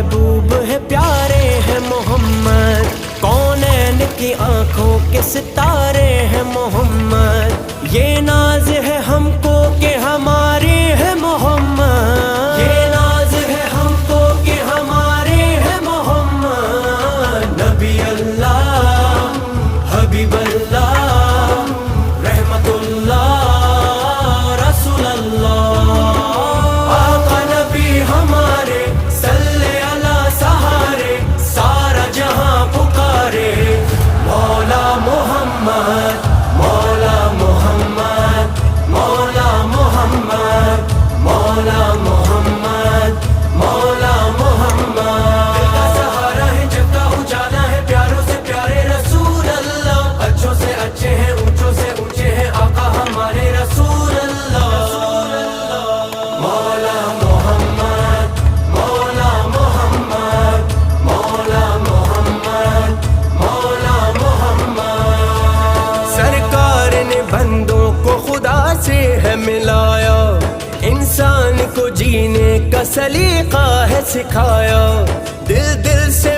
महबूब है, प्यारे हैं मोहम्मद, कौनैन की आंखों के सितारे हैं मोहम्मद। ये नाज है हमको कि हमारे हैं मोहम्मद, ये नाज है हमको कि हमारे हैं मोहम्मद। नबी अल्लाह हबीब अल्लाह रहमतुल्लाह रसूल अल्लाह, आका नबी हमारे सल्ले अला सहारे, सारा जहां पुकारे मौला मोहम्मद, मौला मोहम्मद, मौला मोहम्मद, मौला मोहम्मद, मौला मोहम्मद। दिल का सहारा है, जग का उजाला है, प्यारों से प्यारे रसूल अल्लाह, अच्छों से अच्छे हैं, ऊंचों से ऊंचे हैं आका हमारे रसूल अल्लाह। मौला मोहम्मद, मौला मोहम्मद, मौला मोहम्मद, मौला मोहम्मद। सरकार ने बंदों को खुदा से है मिलाया, इंसान को जीने का सलीका है सिखाया, दिल दिल से